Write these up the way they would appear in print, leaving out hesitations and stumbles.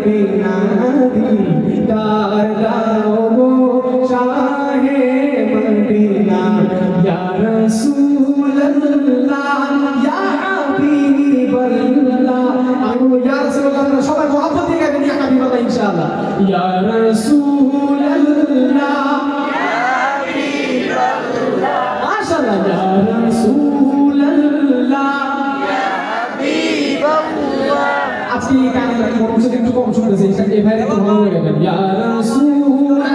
Medina দিদার দাও গো শাহে Medina ইয়া রাসূলুল্লাহ ইয়া হাবিবাল্লাহ আমি ইয়া রাসূলুল্লাহ সবাই মোহাম্মত দিয়ে গাইবেন ইয়া হাবিবাল্লাহ ইনশাআল্লাহ ইয়া রাসূলুল্লাহ ইয়া হাবিবাল্লাহ মাশাআল্লাহ ইয়া রাসূলুল্লাহ ইয়া হাবিবাল্লাহ আজকে এই গানটা মনোযোগ একটু কম শুনতেছি এই ভাইরা তো ভালো লাগে না ইয়া রাসূলুল্লাহ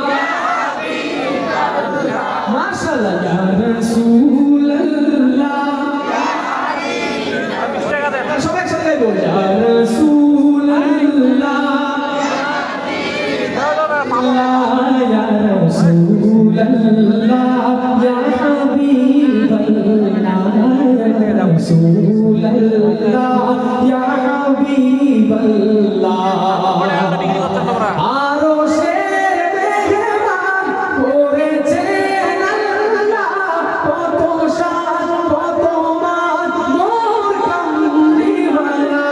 ইয়া হাবিবাল্লাহ মাশাআল্লাহ ইয়া রাসূলুল্লাহ ইয়া হাবিবাল্লাহ সবাই একসাথে গাইবো ইয়া রাসূলুল্লাহ ইয়া হাবিবাল্লাহ ইয়া রাসূলুল্লাহ ইয়া হাবিবাল্লাহ ইয়া রাসূলুল্লাহ ইয়া হাবিবাল্লাহ আরশের মেহমান করেছেন আল্লাহ কত শান কত মান মোর কামলিওয়ালা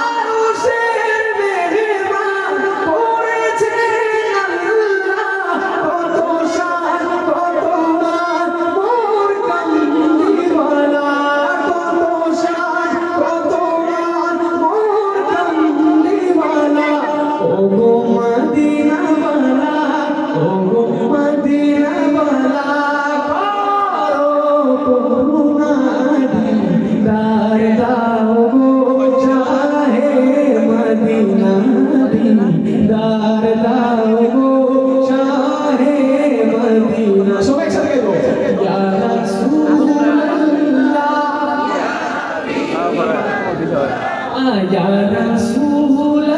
আরশের মেহমান করেছেন আল্লাহ কত শান কত মান মোর কামলিওয়ালা কত শান কত মান মোর কামলিওয়ালা ওগো মদিনাওয়ালা ওগো মদিনাওয়ালা করো করুণা দিদার দাও গো শাহে মদিনা দিদার দাও গো শাহে মদিনা সবাই একসাথে গাইবো ইয়া রাসূলুল্লাহ ইয়া রাসূলুল্লাহ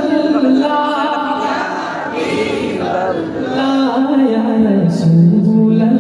ইয়া রাসূলুল্লাহ